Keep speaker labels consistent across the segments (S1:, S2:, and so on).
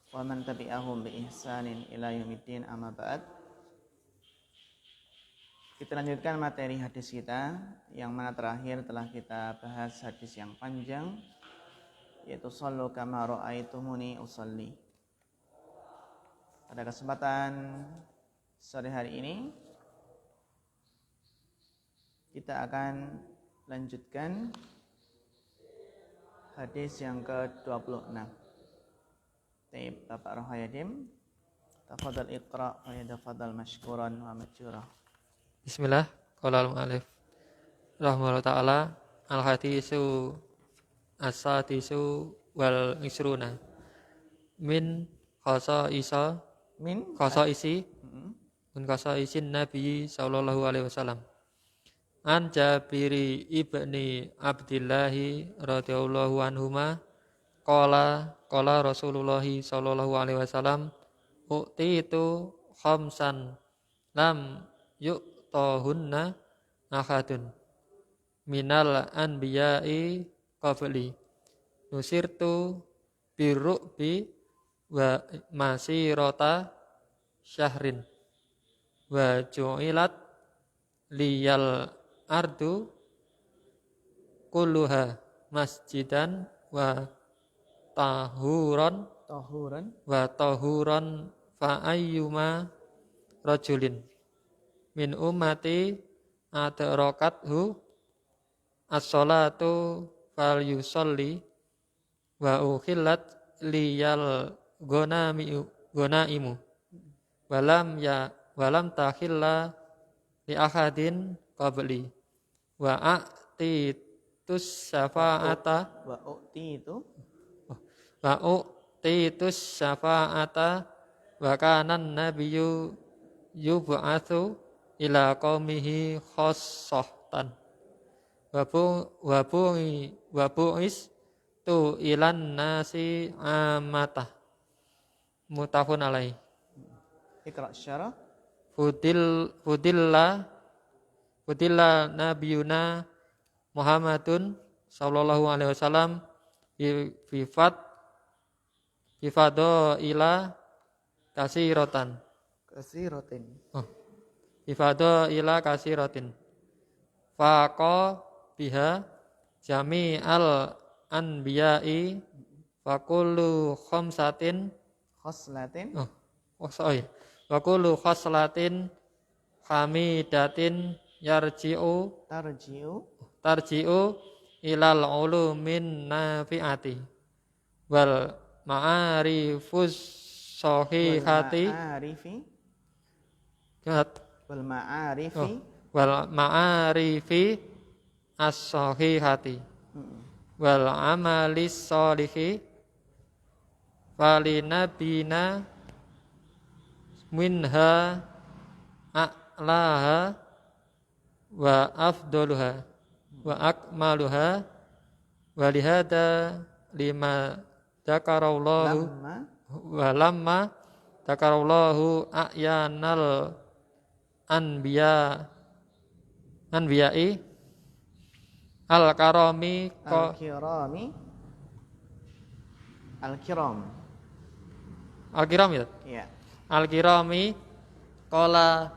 S1: wa man tabi'ahum bi ihsanin ila yaumiddin, amma ba'd. Kita lanjutkan materi hadis kita, yang mana terakhir telah kita bahas hadis yang panjang, yaitu sallu kama ra'aitumuni usalli. Pada kesempatan sore hari ini kita akan lanjutkan hadis yang ke-26. Baik, Bapak Rohayadim, tafadhal iqra wa yatafadhal mashkuran wa majura.
S2: Bismillah, qala al-mu'allif rahimahullah ta'ala, al-hadisu as-sadisu wal isruna min khasa'isa min khasa'isin Nabi sallallahu alaihi wasallam. An Jabiri ibni Abdillahi radhiyallahu anhuma qala Rasulullah sallallahu alaihi wasallam, u'titu khamsan lam yu'tahunna ahadun minal anbiya'i qabli, nusirtu birru'bi wa masirata syahrin wa ju'ilat liyal ardu kulluha masjidan wa tahuran fa ayyuma rajulin min ummati adrakathu as-salatu falyusalli wa ukhillat liyal gonaimu walam takhilla li ahadin qabli wa a'titus syafa'ata wa kanan nabiyyu yub'atsu ila qaumihi khassatan wa bu'is tu ilan nasi amatah, mutafun alaih.
S1: Iqra syarah. Fudilla nabiyuna Muhammadun sallallahu alaihi wasallam bifado ila kasiratin. Bifado ila kasiratin. Faqa biha jami'al anbiya'i wa kullu khamsatin khoslatin. Wa kullu khoslatin hamidatin tarji'u ilal ulumin nafi'ati wal ma'arifus sahihati wal ma'arifi as-sahihati wal amalis sholihi walinabina minha a'laha wa afdaluha wa akmaluha wa lihada lima dzakarallahu wa lamma dzakarallahu a'yanal anbiya'i al-kirami ya? Iya. Al-kirami qala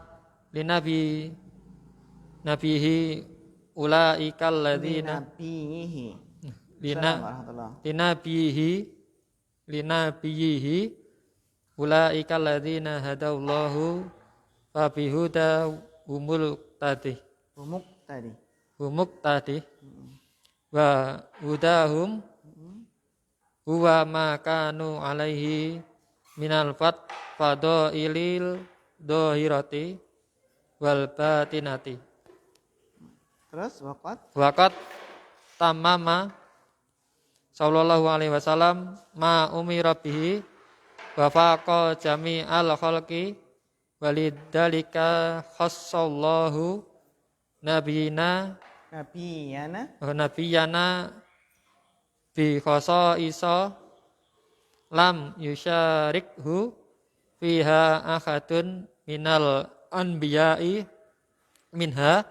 S1: nabihi ulaikal ladzina linabihi ulaikal ladzina hadallahu fa bihuda humuqtadi wa hudahum huwa ma kanu alaihi minal fadailil dhahirati wal batinati. Terus
S2: waqat tamama sallallahu alaihi wasallam ma umira bihi wa faqa jami'al khalqi walidhalika khassallahu nabiyana bi khasaisa lam yusyarikhu fiha ahadun minal anbiya'i minha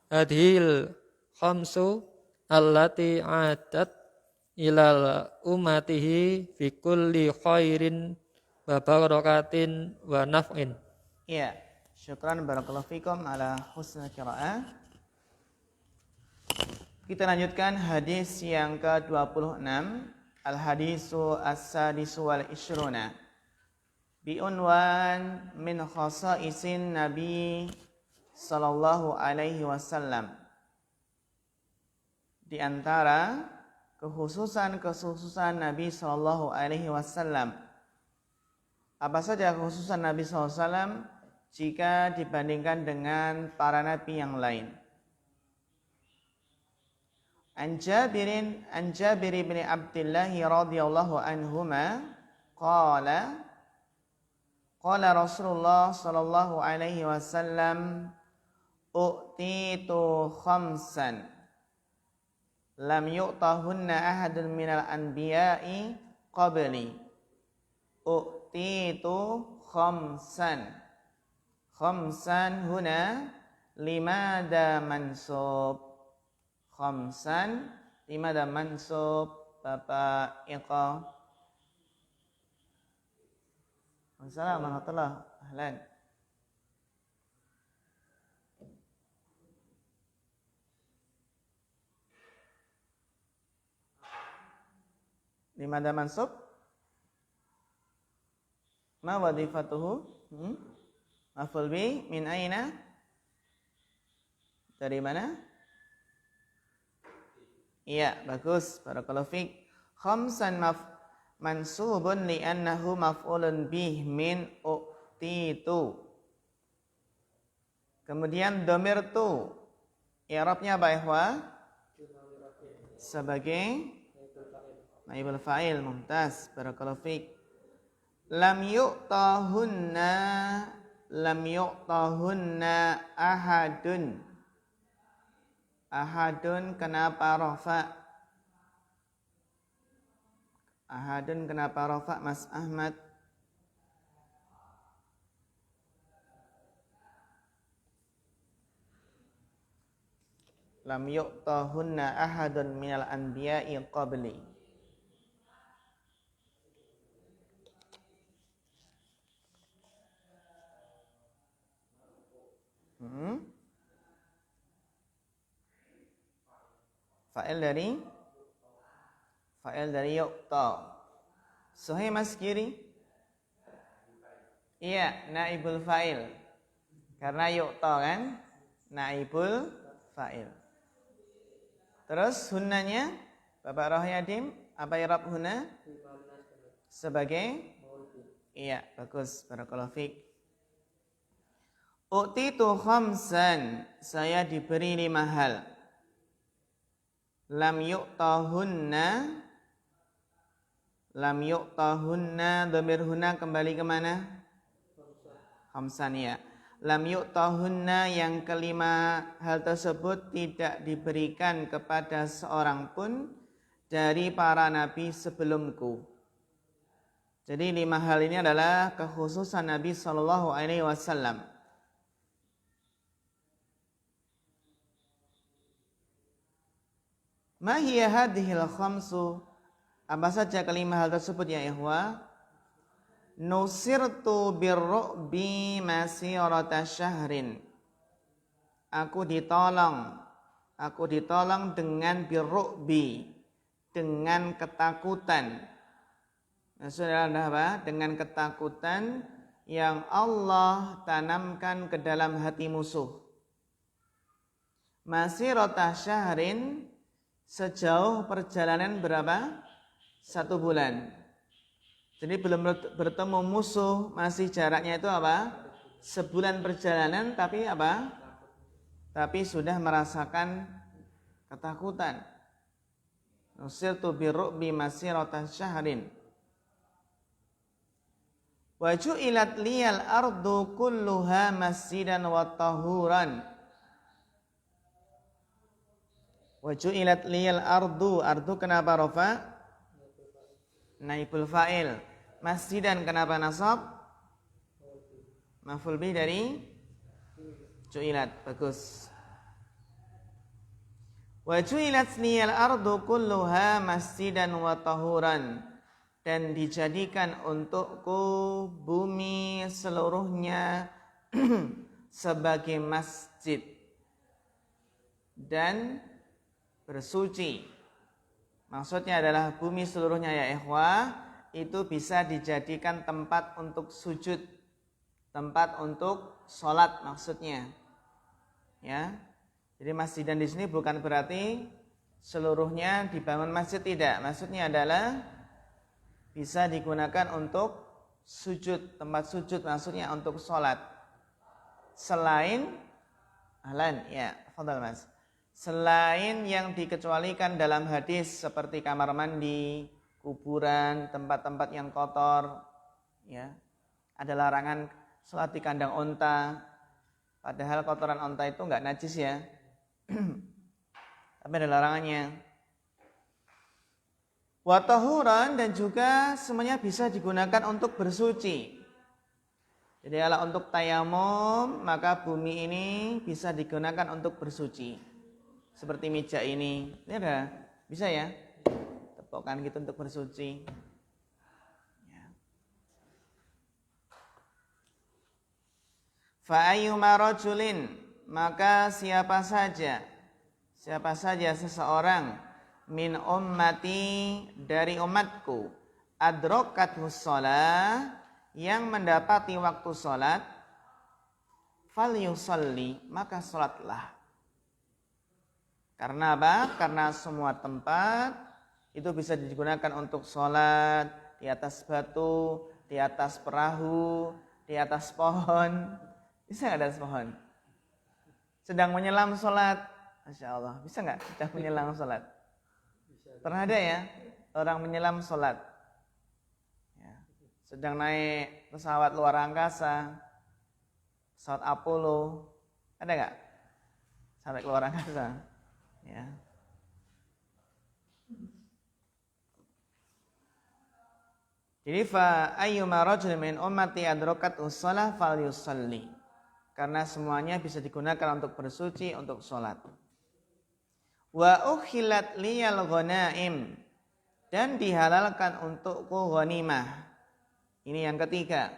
S2: hadhil khamsu allati adat ilal ummatihi fi kulli khairin wa barakatin wa naf'in.
S1: Iya, syukran barakallahu fikum ala husnul qiraah. Kita lanjutkan hadis yang ke-26, al-hadisu as-sadisu wal ishruna. Bi'unwan min khasaisin Nabi sallallahu alaihi wasallam. Di antara kekhususan Nabi sallallahu alaihi wasallam. Apa saja kekhususan Nabi sallallahu alaihi wasallam jika dibandingkan dengan para nabi yang lain? An Jabir bin Abdullah radhiyallahu anhuma qala Rasulullah sallallahu alaihi wasallam u'titu khamsan lam yu'tahunna ahadun minal anbiya'i qabli. U'titu khamsan huna limada mansub. Khamsan limada mansub. Bapak Iqa. Assalamualaikum warahmatullahi wabarakatuh. Ahlan. Limada mansub? Ma wadifatuhu? Maf'ul bi min aina? Dari mana? Iya, bagus. Barakallahu fiik. Khamsan mansubun li'annahu maf'ulun bih min u'titu. Kemudian dhamir tu. I'rabnya apa ikhwa? Sebagai naibul fa'il. Mumtaz. Barakallahu fiik. Lam yu'tahunna ahadun. Ahadun kenapa rafa? Ahadun kenapa rafa Mas Ahmad? Lam yu'tahunna ahadun minal anbiya'i qabli. Fa'il dari yu'ta. Sahih Mas Kiri? Iya, naibul fa'il. Karena yu'ta kan? Naibul fa'il. Terus hunnanya Bapak Rohyadim, apa i'rab hunna? Sebagai? Iya, bagus. Barakallahu fiik. U'titu khamsan, saya diberi 5 hal. Lam yu'tahunna dhamir huna kembali ke mana? Khamsan ya. Lam yu'tahunna yang kelima hal tersebut tidak diberikan kepada seorang pun dari para nabi sebelumku. Jadi 5 hal ini adalah kekhususan Nabi sallallahu alaihi wasallam. Ma hiya hadhil khamsu? Apa saja kelima hal tersebut ya ikhwah? Nusirtu birru'bi masirata syahrin. Aku ditolong dengan birru'bi, dengan ketakutan. Maksudnya adalah apa? Dengan ketakutan yang Allah tanamkan ke dalam hati musuh. Masirata syahrin, sejauh perjalanan berapa? 1 bulan. Jadi belum bertemu musuh, masih jaraknya itu apa? Sebulan perjalanan, tapi apa? Tapi sudah merasakan ketakutan. Nusirtu birru'bi masirata syahrin. Wa ju'ilat liyal ardu kulluha masjidan wa tahuran. Wa ju'ilat liyal ardu kenapa rafa? Naibul fa'il. Masjidan kenapa nasab? Maf'ul bih dari ju'ilat. Bagus. Wa ju'ilat liyal ardu kulluha masjidan wa tahuran, dan dijadikan untukku bumi seluruhnya sebagai masjid dan bersuci. Maksudnya adalah bumi seluruhnya ya ikhwah itu bisa dijadikan tempat untuk sujud, tempat untuk sholat maksudnya. Ya. Jadi masjidan di sini bukan berarti seluruhnya dibangun masjid, tidak. Maksudnya adalah bisa digunakan untuk sujud, tempat sujud maksudnya untuk sholat. Selain fadhal Mas. Selain yang dikecualikan dalam hadis seperti kamar mandi, kuburan, tempat-tempat yang kotor, ya. Ada larangan sholat di kandang onta. Padahal kotoran onta itu enggak najis ya. Tapi ada larangannya. Wa tahuran, dan juga semuanya bisa digunakan untuk bersuci. Jadi kalau untuk tayamum maka bumi ini bisa digunakan untuk bersuci. Seperti meja ini. Ini ada bisa ya? Tepukkan gitu untuk bersuci. Ya. Fa ayyuma rajulin, maka siapa saja seseorang min ummati, dari umatku, adrokathu shalah, yang mendapati waktu salat, falyusalli, maka salatlah. Karena apa? Karena semua tempat itu bisa digunakan untuk salat, di atas batu, di atas perahu, di atas pohon. Bisa nggak di atas pohon? Sedang menyelam sholat, Masya Allah, bisa nggak sedang menyelam sholat? Pernah ada ya orang menyelam sholat, ya. Sedang naik pesawat luar angkasa, pesawat Apollo, ada nggak? Sampai ke luar angkasa, ya. Jadi fa ayyuma rajulin min ummati adrakat ussalah falyusalli. Karena semuanya bisa digunakan untuk bersuci, untuk sholat. Wa ukhilat liyal ghanaim, dan dihalalkan untukku ghanimah. Ini yang ketiga.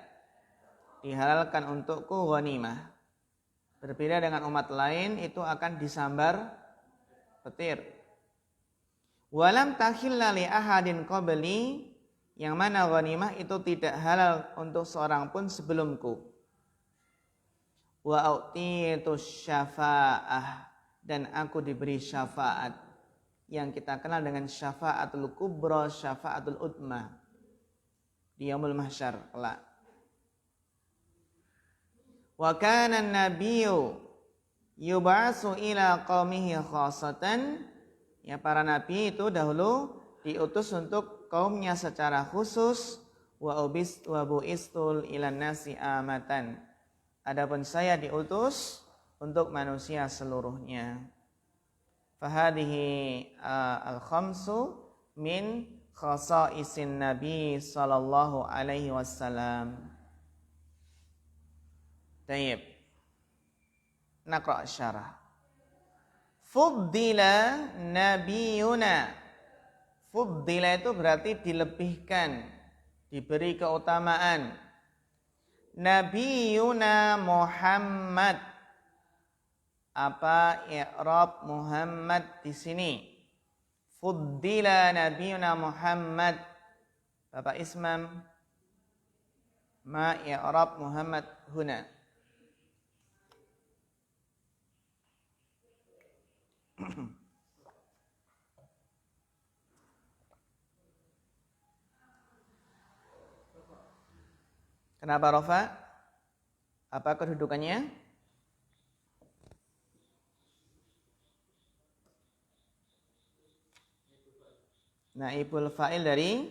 S1: Dihalalkan untukku ghanimah. Berbeda dengan umat lain, itu akan disambar petir. Walam takhilla li ahadin qabli, yang mana ghanimah itu tidak halal untuk seorang pun sebelumku. Wa u'titu syafa'ah, dan aku diberi syafaat yang kita kenal dengan syafaatul kubra, syafaatul utma di yaumul mahsyar kelak. Wa kana an-nabiyyu yub'atsu ila qaumihi khassatan, ya, para nabi itu dahulu diutus untuk kaumnya secara khusus. Wa bu'istul ilan nasi amatan, adapun saya diutus untuk manusia seluruhnya. Fahadihi al-khamsu min khasaisin Nabi sallallahu alaihi wasallam. Tayyib. Naqra' syarah. Fuddila nabiyuna. Fuddila itu berarti dilebihkan, diberi keutamaan. Nabiyuna Muhammad. Apa i'rab Muhammad di sini? Fuddila nabiyuna Muhammad. Bapak Ismam, ma i'rab Muhammad huna? Kenapa rafa? Apa kedudukannya? Naibul fa'il dari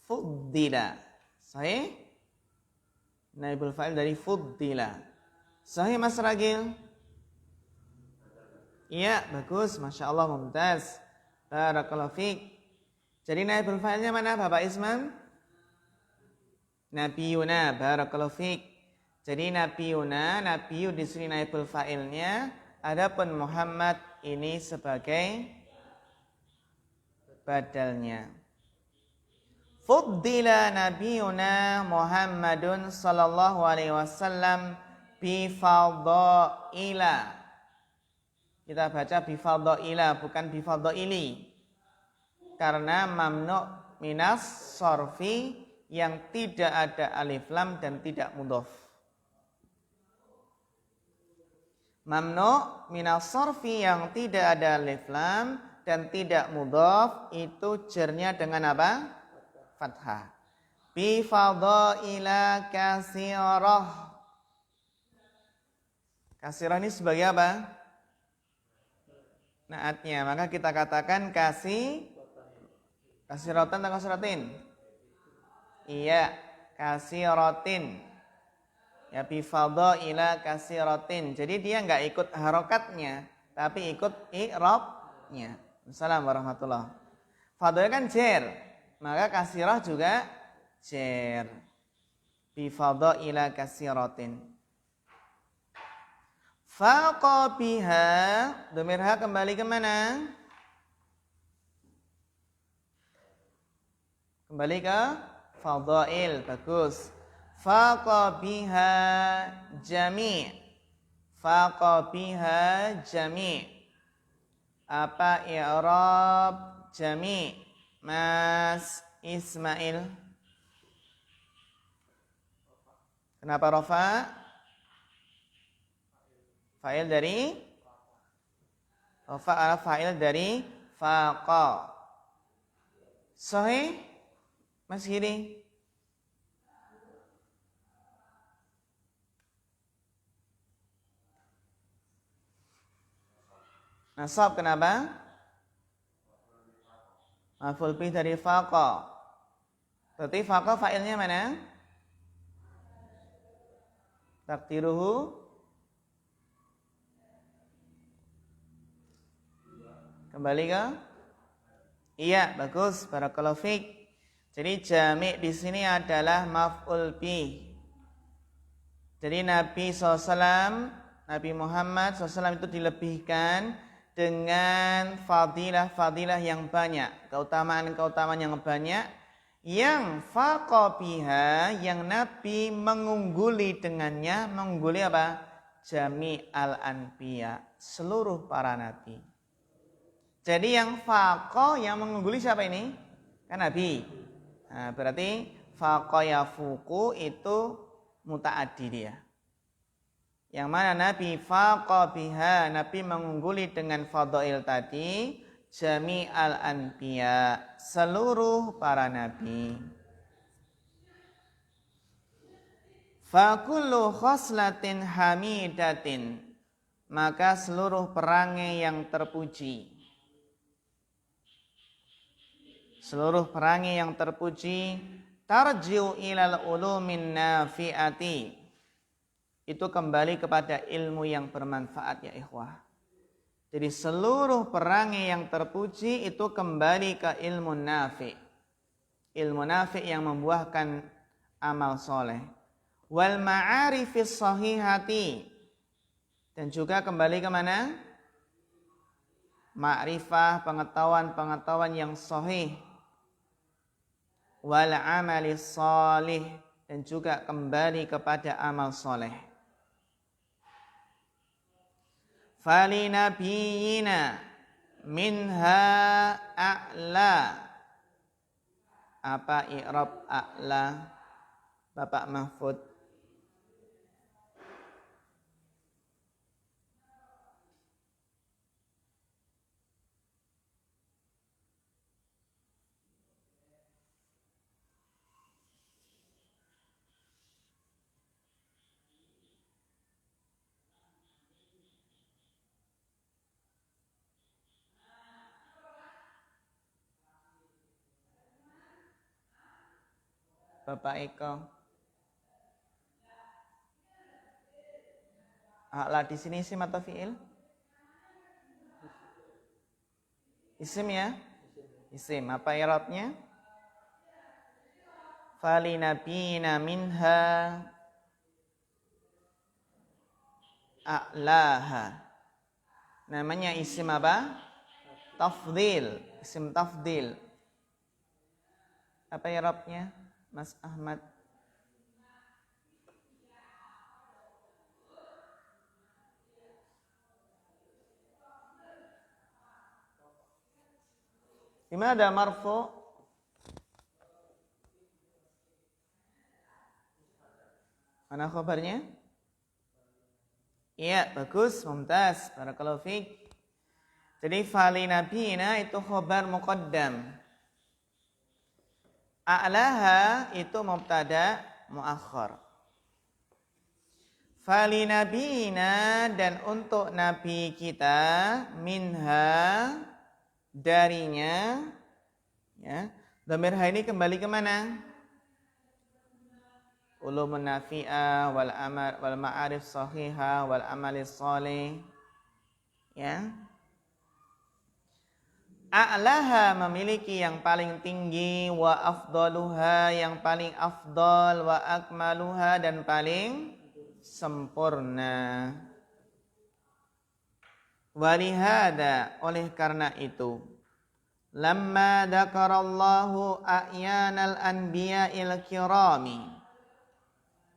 S1: fuddila. Sahih? Naibul fa'il dari fuddila. Sahih Mas Ragil? Iya, bagus. Masya Allah, mumtaz. Barakallahu fiik. Jadi naibul fa'ilnya mana Bapak Isman? Nabiyuna, barakallahu fiik. Jadi nabiyuna, nabiyu di sini naibul fa'ilnya. Adapun Muhammad ini sebagai badalnya. Fuddila nabiyuna Muhammadun sallallahu alaihi wasallam bi fadhaila. Kita baca bi fadhaila bukan bi fadhaili. Karena mamnu minas sorfi yang tidak ada alif lam dan tidak mudhof. Mamnu minas sorfi yang tidak ada alif lam dan tidak mudhof itu jernya dengan apa? Fathah. Bi fadhaila kasirah. Kasirah ini sebagai apa? Naatnya. Maka kita katakan kasiratan atau kasiratin? Iya, kasiratin. Ya bi fadhaila kasiratin. Jadi dia enggak ikut harokatnya, tapi ikut i'rabnya. Assalamualaikum warahmatullahi. Fadhaila kan jer. Maka kasirah juga jer. Bi fadhaila kasiratin. Faqa biha, dhamir ha kembali ke mana? Kembali ke fadhail, bagus. Faqa biha jami'. Faqa biha jami'. Apa i'rab jami'? Mas Ismail. Kenapa rafa? Fa'il dari rafa adalah fa'il dari faqa. Sahih? Mas Giri? Nasab kenapa? Maf'ul bih dari faqa. Berarti faqa fa'ilnya mana? Takdiruhu kembali ke? Iya, bagus. Barakallahu fiik. Jadi jami' di sini adalah maf'ul bih. Jadi Nabi SAW, Nabi Muhammad SAW itu dilebihkan dengan fadilah-fadilah yang banyak, keutamaan-keutamaan yang banyak, yang faqabiha, yang Nabi mengungguli dengannya. Mengungguli apa? Jami' al-anbiya, seluruh para nabi. Jadi yang faqa, yang mengungguli siapa ini? Kan Nabi. Nah, berarti faqa yafuqu itu muta'addi dia. Yang mana Nabi faqa biha, Nabi mengungguli dengan fadail tadi, jami'al anbiya, seluruh para nabi. Fa kullu khoslatin hamidatin, maka seluruh perangai yang terpuji. Seluruh perangai yang terpuji tarji'u ilal ulumin nafi'ati, itu kembali kepada ilmu yang bermanfaat ya ikhwah. Jadi seluruh perangai yang terpuji itu kembali ke ilmu nafi'. Ilmu nafi' yang membuahkan amal soleh. Wal ma'arifis sahihati, dan juga kembali ke mana? Ma'rifah, pengetahuan-pengetahuan yang sahih. Wal amalis salih, dan juga kembali kepada amal soleh. Fali nabiyina minha a'la. Apa i'rab a'la? Bapak Mahfud. Bapak Eko. A'la di sini isim atau fi'il? Isim ya? Isim. Apa i'rabnya? Fali nabiyina minha a'laha. Namanya isim apa? Tafdil. Isim tafdil. Apa i'rabnya, Mas Ahmad? Di mana ada marfu? Mana khabarnya? Iya, bagus, mumtaz. Barakallahu fiik. Jadi fali nabiyina itu khabar muqaddam. A'laha itu mubtada muakhar. Fali nabiyina dan untuk nabi kita minha darinya, ya. Dhamir ha ini kembali ke mana? Ulumun nafi'ah wal amal wal ma'arif sahihah wal amalis shalih, ya. A'laha memiliki yang paling tinggi, wa afdaluha yang paling afdal, wa akmaluha dan paling sempurna. Walihada, oleh karena itu, lamma dzakarallahu a'yanal anbiya'il kirami,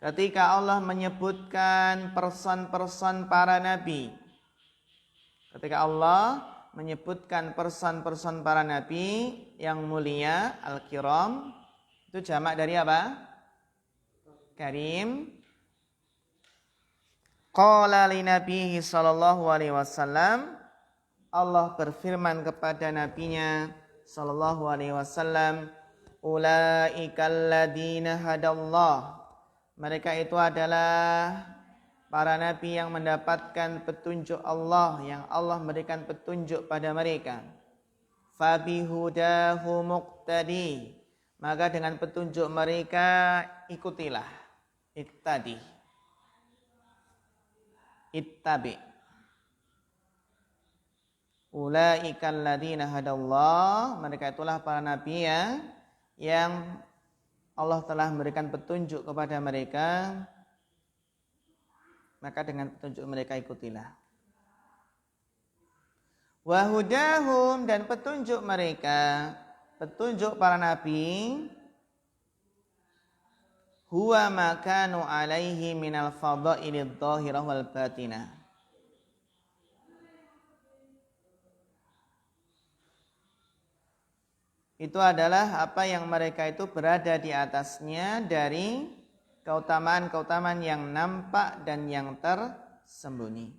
S1: ketika Allah menyebutkan person-person para nabi, ketika Allah menyebutkan person-person para nabi yang mulia, al-kiram, itu jamak dari apa? Karim. Qala li nabihi sallallahu alaihi wasallam, Allah berfirman kepada nabinya sallallahu alaihi wasallam, ulaikal ladina hadallah, mereka itu adalah para nabi yang mendapatkan petunjuk Allah, yang Allah memberikan petunjuk pada mereka. Fabihudahu muqtadi, maka dengan petunjuk mereka ikutilah. Ittabi. Ulaikal ladina hadallah, mereka itulah para nabi yang Allah telah memberikan petunjuk kepada mereka, maka dengan petunjuk mereka ikutilah. Wahudahum dan petunjuk mereka, petunjuk para nabi, huwa makanu alaihi minal fadailid dhahirah wal batinah. Itu adalah apa yang mereka itu berada di atasnya dari keutamaan-keutamaan yang nampak dan yang tersembunyi.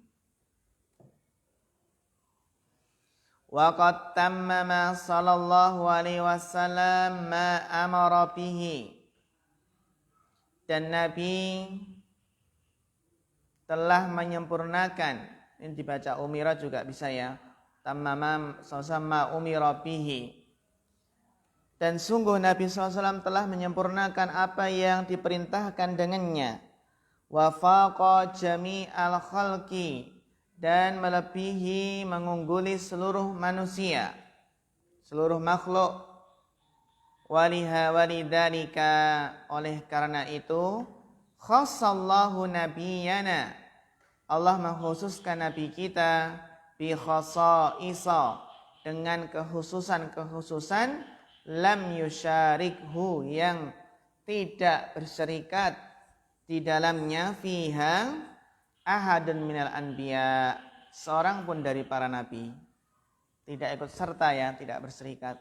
S1: Wa qad tammama sallallahu alaihi wasallam ma amara bihi, dan Nabi telah menyempurnakan, ini dibaca umira juga bisa ya, tammama sallallahu umira bihi, dan sungguh Nabi SAW telah menyempurnakan apa yang diperintahkan dengannya. Wa faqa jami'al khalqi, dan melebihi, mengungguli seluruh manusia, seluruh makhluk. Walidzalika, oleh karena itu, khassallahu nabiyana, Allah mengkhususkan nabi kita bi khasaisa, dengan kekhususan-kekhususan lam yusyarikhu, yang tidak berserikat di dalamnya, fiha ahadun minal anbiya, seorang pun dari para nabi tidak ikut serta, ya, tidak berserikat.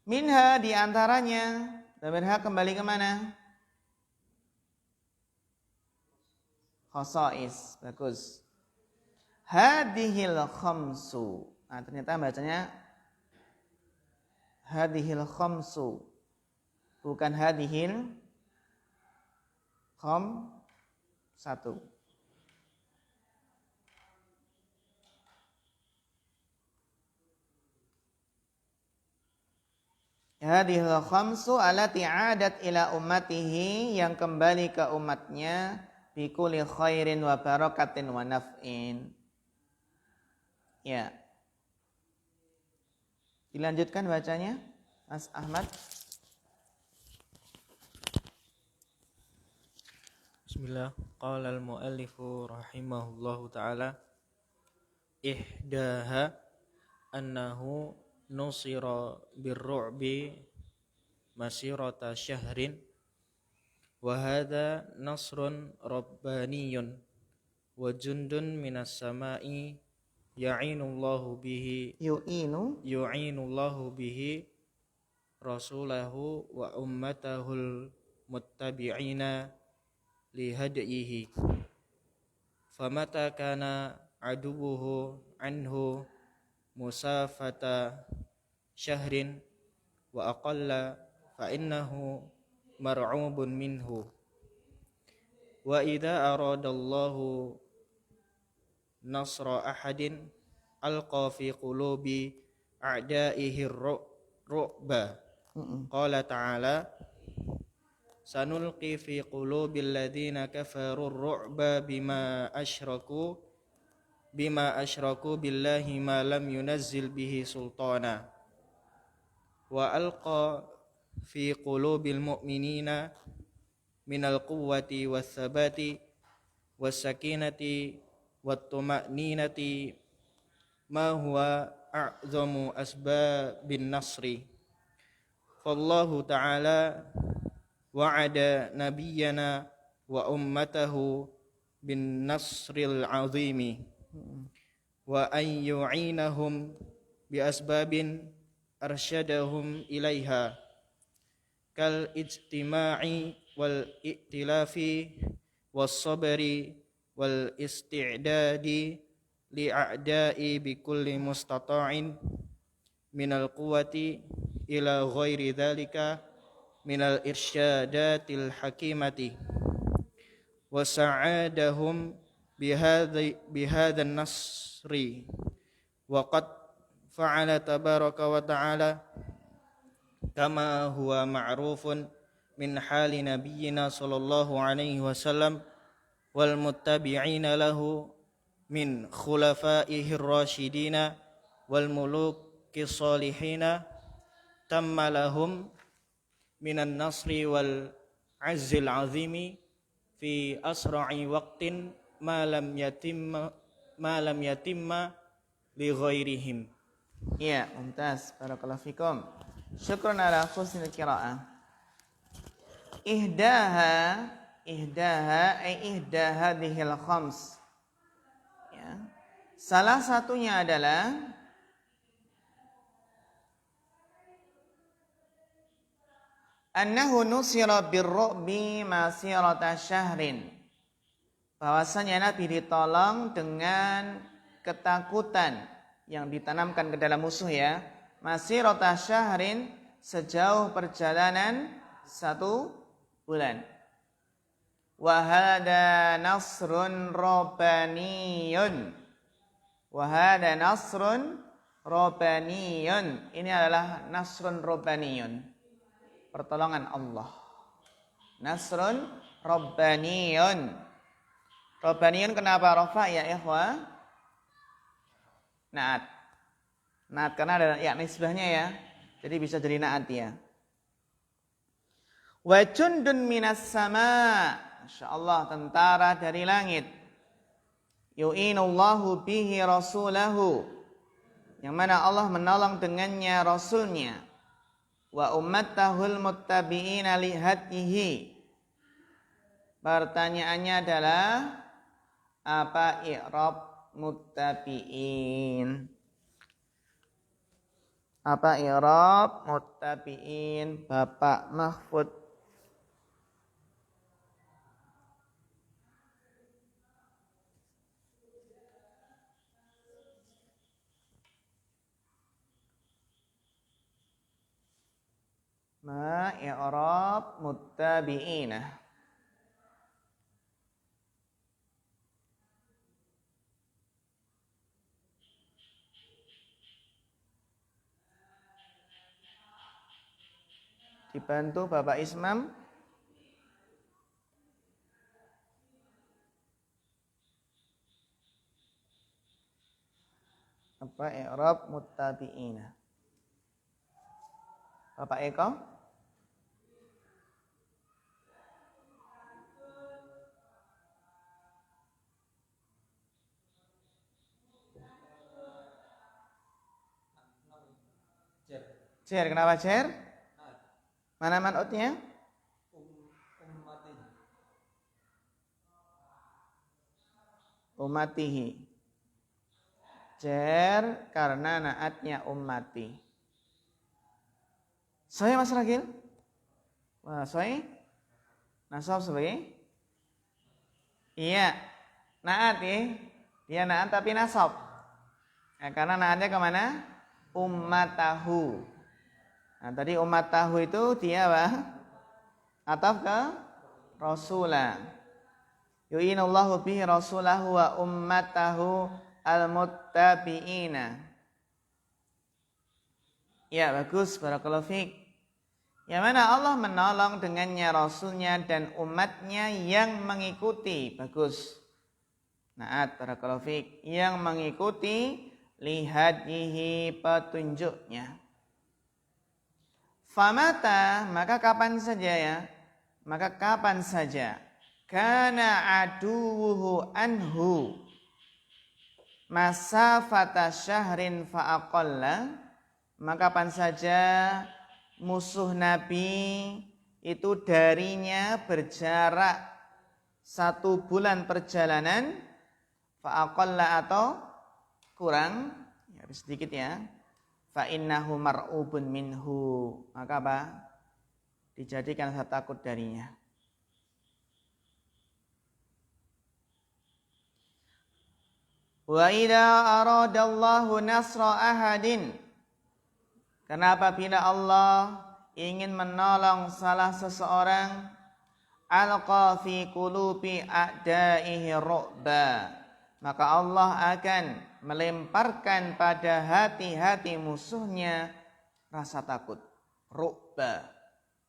S1: Minha, diantaranya, dhamir ha kembali ke mana? Khasais, bagus. Hadhil khamsu, nah ternyata bacanya hadhil khamsu, bukan hadhil satu. Hadhil khamsu allati 'adat ila ummatihi, yang kembali ke umatnya, bi kulli khairin wa barakatin wa naf'in. Ya. Dilanjutkan bacanya, Mas Ahmad.
S3: Bismillah. Qala al-muallifu rahimahullahu ta'ala ihdaha annahu nusira birru'bi masirata syahrin wa hadha nasrun rabbaniyun wa jundun minas sama'i ya'inullahu bihi rasulahu wa ummatahul muttabi'ina lihadyihi famata kana adubuhu anhu musafata syahrin wa aqalla fa innahu mar'ubun minhu wa idza aradallahu nasra ahadin alqa fi qulubi a'da'ihi ru'ba qala ta'ala sanulqi fi qulubil ladzina kafaru ar-ru'ba bima asyraku billahi ma lam yunazzil bihi sultana wa alqa fi qulubil mu'minina minal quwwati was-sabati was-sakinati wat-tuma'ninati ma huwa a'zamu asbabin nasri fallahu ta'ala wa'ada nabiyyana wa ummatahu bin nasril azimi wa an yu'inahum bi asbabin arsyadahum ilaiha kal ijtima'i wal i'tilafi was sabri wal isti'dadi li'a'da'i bi kulli mustata'in minal quwwati ila ghairi dhalika minal irsyadatil hakimati wa sa'adahum bihadhan nasri wa qad fa'ala tabaraka wa ta'ala kama huwa ma'rufun min hali nabiyyina sallallahu alaihi wasallam wal muttabi'ina lahu min khulafaihi rasyidina wal muluki salihina tamma lahum minan nasri wal azzil azimi fi asra'i waqtin ma lam yatimma li ghairihim.
S1: Ya, mumtaz. Barakallahu fikum. Syukran ala husnil qiraah. Ihdaha ay ihda hadhil khams. Ya. Salah satunya adalah annahu nusira birru'bi masirata syahrin. Bahwasanya Nabi ditolong dengan ketakutan yang ditanamkan ke dalam musuh ya. Masirata syahrin sejauh perjalanan 1 bulan. Wa hada nasrun rabbaniyun. Wa hada nasrun rabbaniyun. Ini adalah nasrun rabbaniyun. Pertolongan Allah. Nasrun rabbaniyun. Rabbaniyun kenapa rafa ya ikhwah? Naat. Naat karena ada ya nisbahnya ya. Jadi bisa jadi naat ya. Wa jundun minas sama. Masyaallah tentara dari langit. Yu'inullahu bihi rasulahu. Yang mana Allah menolong dengannya rasulnya. Wa ummatahul muttabi'ina lihatihi. Pertanyaannya adalah apa i'rab muttabi'in? Apa i'rab muttabi'in? Bapak Mahfud. Ma i'rab muttabi'ina. Dibantu Bapak Ismam. Apa i'rab muttabi'ina? Bapak Eko? Cer, kenapa cer? Mana man'utnya? Ummatihi. Cer karena naatnya ummati. Sahih Mas Ragil? Wah, sahih? Nasab sebagai? Iya. Naat ya. Dia naat tapi nasab. Ya, karena naatnya kemana? Ummatahu. Nah, tadi ummatahu itu dia apa? Ataf ke Rasulah. Yu'inullahu bihi rasulahu wa ummatahu al-muttabi'ina. Ya, bagus. Barakallahu fiik. Yang mana Allah menolong dengannya Rasulnya dan umatnya yang mengikuti. Bagus. Naat, barakallahu fiik. Yang mengikuti lihadihi petunjuknya. Famata, maka kapan saja ya? Maka kapan saja. Kana aduwuhu anhu masafata syahrin fa'aqalla. Maka kapan saja musuh Nabi itu darinya berjarak 1 bulan perjalanan fa'aqalla atau kurang ya, sedikit ya, fa innahu mar'ubun minhu, maka apa? Dijadikan rasa takut darinya. Wa idza aradallahu nasra ahadin, karena apabila Allah ingin menolong salah seseorang, alqa fi qulubi a'daihi ru'ba, maka Allah akan melemparkan pada hati-hati musuhnya rasa takut. Ru'ba.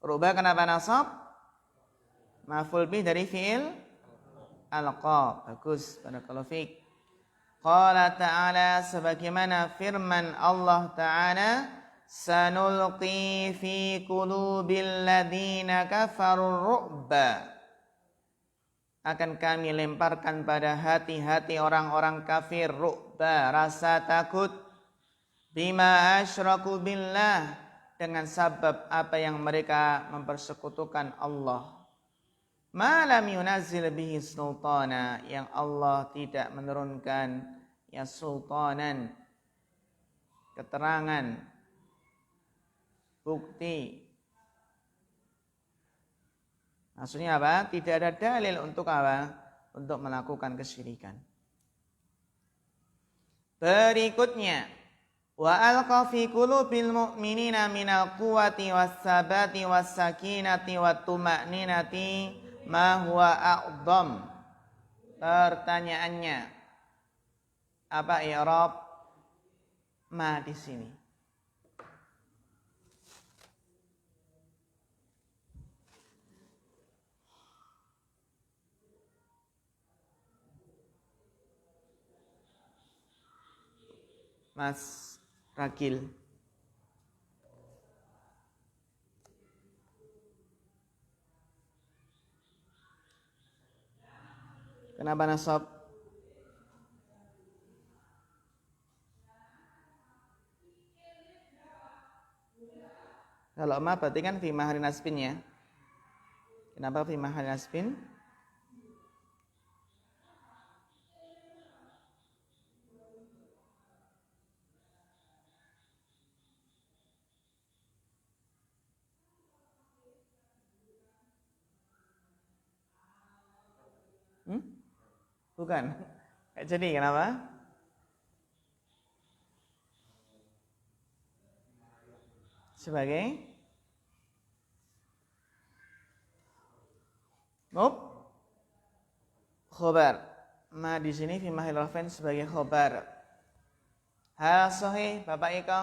S1: Ru'ba kenapa nasab? Maf'ul bih dari fi'il alqa. Bagus, barakallahu fiik. Qala ta'ala, sebagaimana firman Allah Ta'ala, sanulqi fi qulubil ladzina kafarur ru'ba, akan kami lemparkan pada hati-hati orang-orang kafir ru'ba, rasa takut, bima asyraku billah, dengan sabab apa yang mereka mempersekutukan Allah, ma lam yunazzil bihi sultana, yang Allah tidak menurunkan ya sultanan, keterangan, bukti. Maksudnya apa? Tidak ada dalil untuk apa? Untuk melakukan kesyirikan. Berikutnya, wa alqa fi qulubil mu'minina minal quwwati was-sabati was-sakinati wat-tuma'ninati ma huwa a'dham. Pertanyaannya, apa i'rab ma di sini? Mas Ragil. Kenapa nasab? Kalau ma berarti kan fi mahali nasbin ya. Kenapa fi mahali nasbin? Bukan. Jadi kenapa? Sebagai khobar. Ma di sini fi mahil rafin sebagai khobar. Hal sahih Bapak Iko?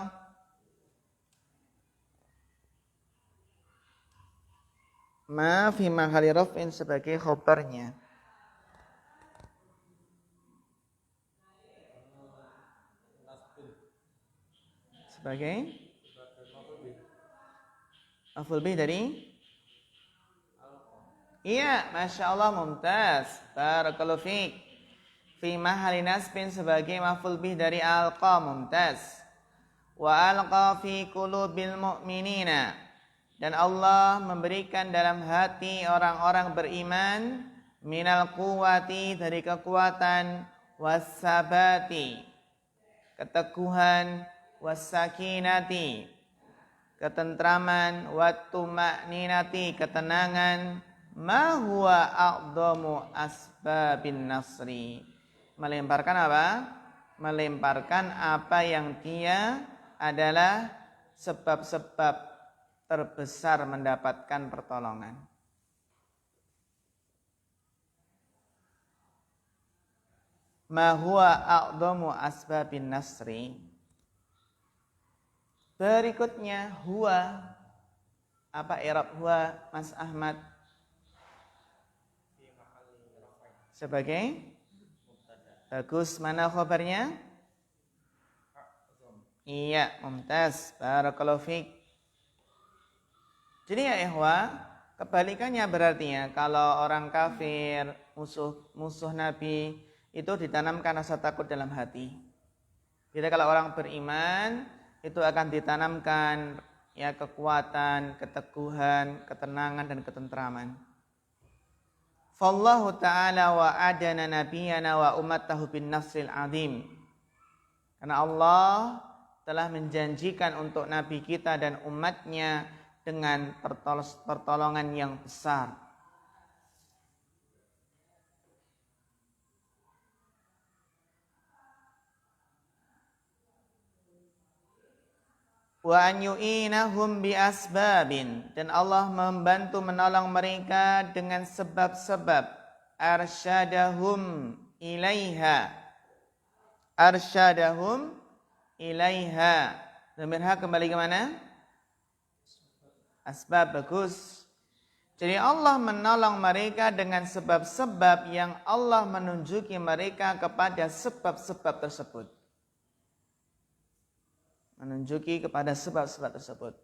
S1: Ma fi mahali rafin sebagai khobarnya. Sebagai maf'ul bih dari? Iya, Masya Allah, mumtaz. Barakallahu fiik. Fi mahali nasbin sebagai maf'ul bih dari alqa, mumtaz. Wa alqa fi qulubil mu'minina, dan Allah memberikan dalam hati orang-orang beriman minal quwwati, dari kekuatan, wassabati, keteguhan, wassakinati, ketentraman, wattuma'ninati, ketenangan, ma huwa a'dhamu asbabin nasri, melemparkan apa? Melemparkan apa yang dia adalah sebab-sebab terbesar mendapatkan pertolongan. Ma huwa a'dhamu asbabin nasri. Berikutnya huwa. Apa i'rab huwa, Mas Ahmad? Sebagai bagus. Mana khabarnya? Iya, mumtaz. Barakallahu fiik. Jadi ya ikhwah, kebalikannya berarti ya, kalau orang kafir, musuh Nabi, itu ditanamkan rasa takut dalam hati. Jadi kalau orang beriman, itu akan ditanamkan ya kekuatan, keteguhan, ketenangan dan ketentraman. Fallahu ta'ala wa adana nabiyana wa ummatahu bin nasril azim. Karena Allah telah menjanjikan untuk Nabi kita dan umatnya dengan pertolongan yang besar. Wa an yu'inahum bi asbabin, dan Allah membantu menolong mereka dengan sebab-sebab. Arsyadahum ilaiha. Arsyadahum ilaiha. Dhamirha kembali ke mana? Asbab, bagus. Jadi Allah menolong mereka dengan sebab-sebab yang Allah menunjuki mereka kepada sebab-sebab tersebut. Menunjuki kepada sebab-sebab tersebut.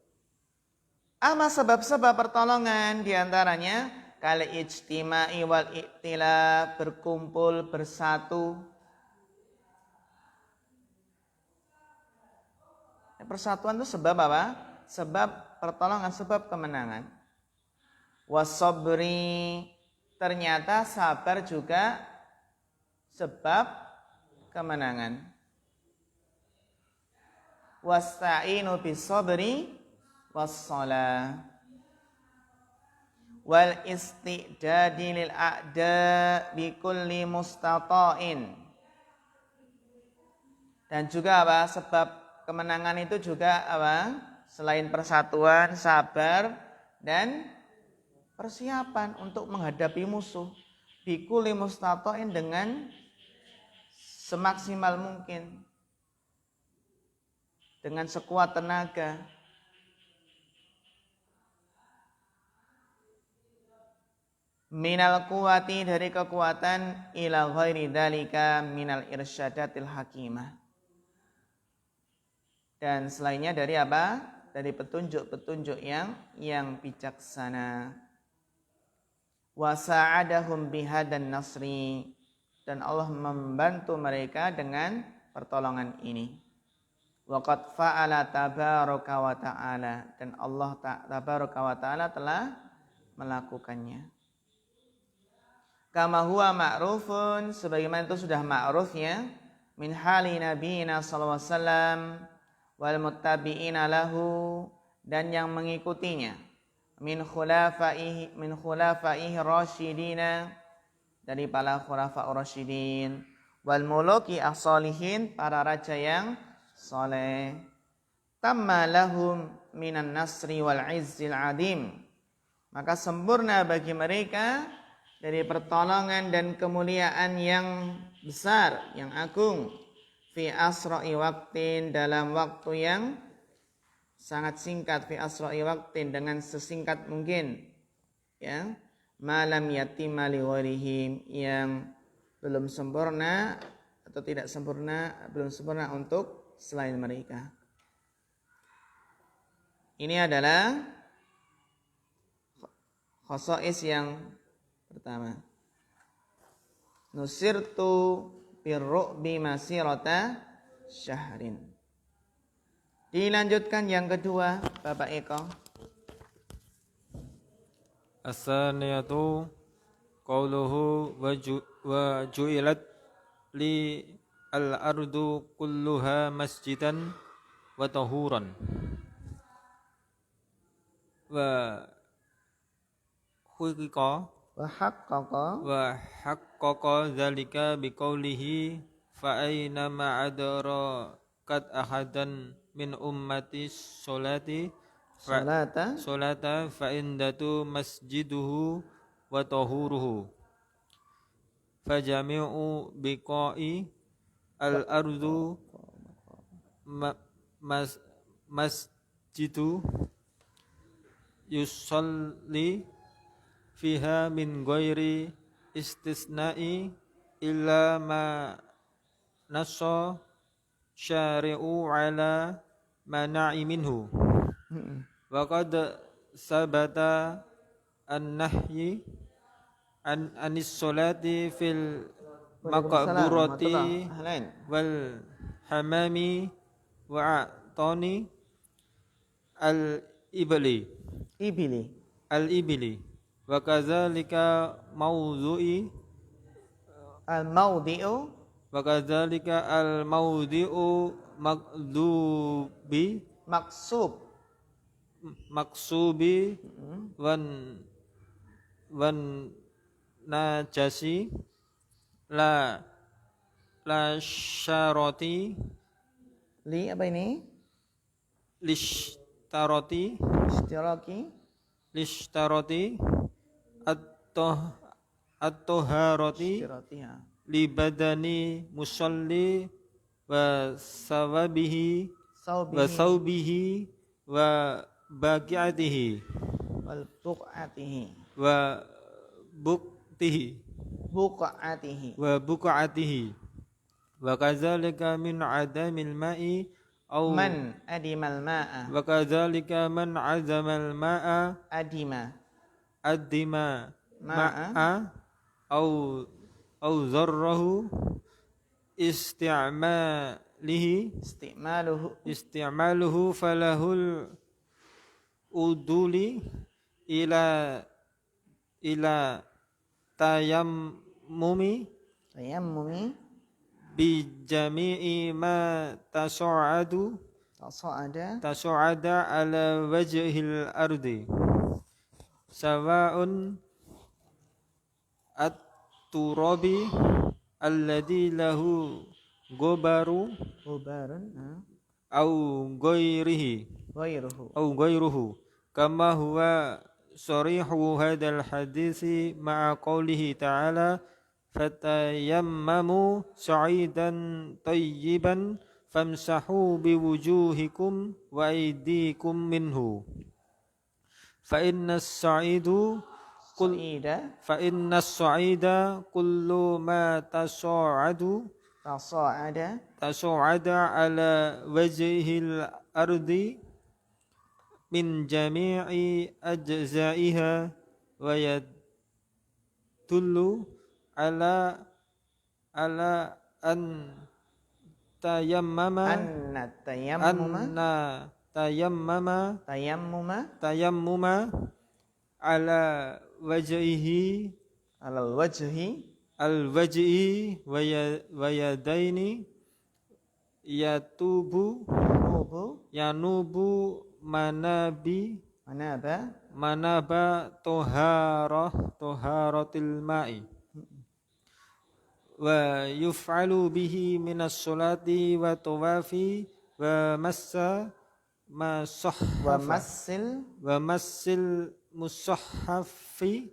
S1: Apa sebab-sebab pertolongan? Di antaranya kal ijtima'i wal i'tilaf, berkumpul, bersatu. Persatuan itu sebab apa? Sebab pertolongan, sebab kemenangan. Wasobri, ternyata sabar juga sebab kemenangan. Wasta'inu bis-sabri was-shalah. Wal istidadi lil a'da bi kulli mustata'in. Dan juga apa? Sebab kemenangan itu juga apa? Selain persatuan, sabar dan persiapan untuk menghadapi musuh. Bi kulli mustata'in, dengan semaksimal mungkin, dengan sekuat tenaga. Minal quwati, dari kekuatan, ila ghairi dalika minal irsyadatil hakimah, dan selainnya dari apa? Dari petunjuk-petunjuk yang bijaksana. Wa sa'adahum bihadan nasri, dan Allah membantu mereka dengan pertolongan ini. Wa qad fa'ala tabaraka wa ta'ala, dan Allah tabaraka wa ta'ala telah melakukannya. Kama huwa ma'rufun, sebagaimana itu sudah ma'ruf ya, min hali nabiyina sallallahu alaihi wasallam wal muttabi'ina lahu, dan yang mengikutinya, min khulafaihi rasyidina, dari para khulafa rasyidin, wal muluki as-salihin, para raja yang saleh. Tamma lahum minan nasri wal izzil adim, maka sempurna bagi mereka dari pertolongan dan kemuliaan yang besar, yang agung. Fi asra'i waqtin, dalam waktu yang sangat singkat. Fi asra'i waqtin, dengan sesingkat mungkin, ya. Malam yatima li ghairihim, yang belum sempurna atau tidak sempurna, belum sempurna untuk selain mereka. Ini adalah khosais yang pertama. Nusirtu birru'bi masirata syahrin. Dilanjutkan yang kedua, Bapak Eko.
S3: As-saniyatu qawluhu wa ju'ilat li al-ardu kulluha masjidan wa tahuran. Wa huqiqa
S1: Wa haqqaqa
S3: wa haqqaqa dzalika biqaulihi fa aina ma'adara qad ahadan min ummati
S1: salata
S3: solata fa indatu masjiduhu wa tahuruhu fa jami'u biqa'i al ardu masjidu yusalli fiha min ghairi istisna'i illa ma nassa syari'u ala mana'i minhu wa qad sabata an-nahyi anis salati fil maqburati wal hamami wa atani al-ibli wa kadzalika
S1: al-mawdi'u
S3: wa kadzalika al-mawdi'u maqdubi maksubi wan najasi la syarati
S1: li apa ini?
S3: lishtarati at-taharati
S1: ya.
S3: li badani musalli wa sawabihi wa saubihi wa baqi'atihi
S1: wal buq'atihi
S3: wa buktihi wa buq'atihi wa kadzalika min adamil ma'i aw
S1: man adimal ma'a
S3: wa kadzalika man azamal ma'a
S1: adima
S3: ma'a aw zarrahu isti'maluhu falahul uduli ila tayammumi bi jami'i ma tasa'ada ala wajhil ardi sawa'un at-turabi alladhi lahu gubarun au ghairuhu kama huwa sarihu hadzal hadisi ma'a qoulihi ta'ala fatayammamu sa'idan tayyiban famsahu biwujuhikum wa aydikum minhu fa innas sa'ida kullu ma tasa'ada ala wajhil ardi min jami'i ajza'iha wa yadullu ala an tayammama ala wajhihi al-wajhi wa yadaini yanubu manaba toharatil ma'i wa yuf'alu bihi minas solati wa tawafi wa massil mushafi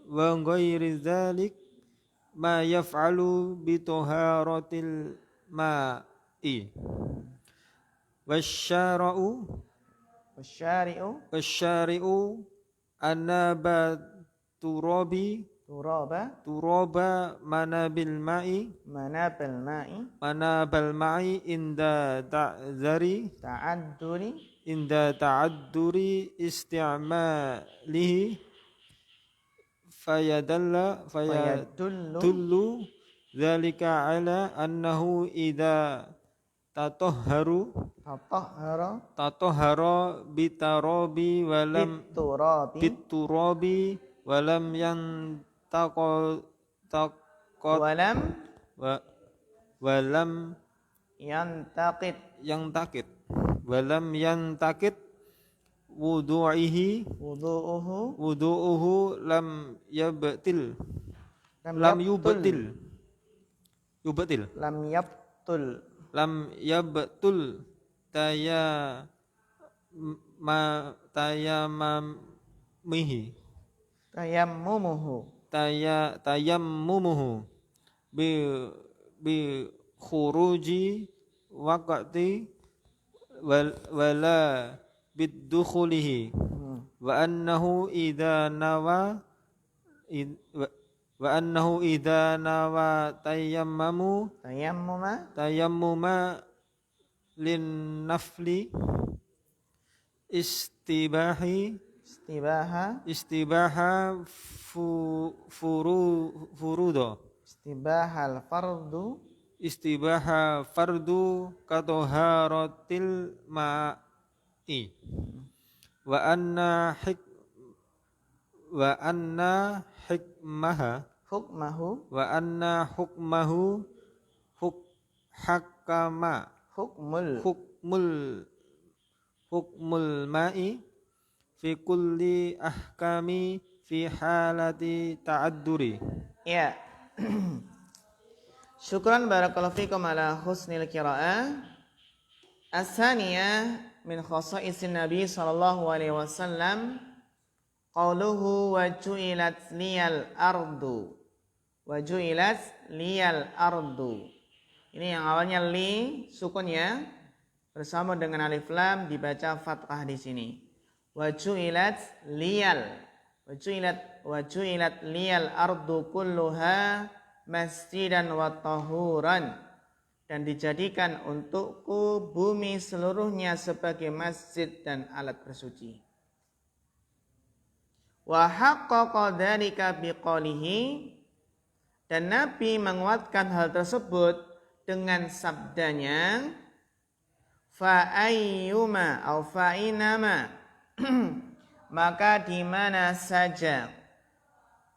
S3: wa ghairi dzalik ma yaf'alu bi taharatil ma'i wasyari'u anaba turaba manabal ma'i inda ta'adduri isti'malihi fayadullu dzalika ala annahu idza tatahhara bitarabi walam
S1: biturabi
S3: biturabi walam yantaqad
S1: walam
S3: walam
S1: yantaqid
S3: walam yantakid wudu'ihi wudu'uhu lam yubtil lam yabtul tayammumuhu bi khuruji waqti wala bidukhulihi wa annahu idza nawa tayammuma lin nafli istibaha furudo istibaha fardu katoharatil ma'i wa anna hukmahu hukmul ma'i fi kulli ahkami fi halati ta'adduri.
S1: Ya. Syukran barakallahu fikum ala husnil qiraah. As-saniyah min khasaisin Nabi sallallahu alaihi wasallam qauluhu wa ju'ilat liyal ardu. Ini yang awalnya li sukun ya, bersama dengan alif lam dibaca fathah di sini. Wa ju'ilat liyal ardu kulluha masjidan wa tahuran, dan dijadikan untukku bumi seluruhnya sebagai masjid dan alat bersuci. Wa haqqaqa dzalika biqaulihi, dan Nabi menguatkan hal tersebut dengan sabdanya, fa ayyuma au fa inama maka di mana saja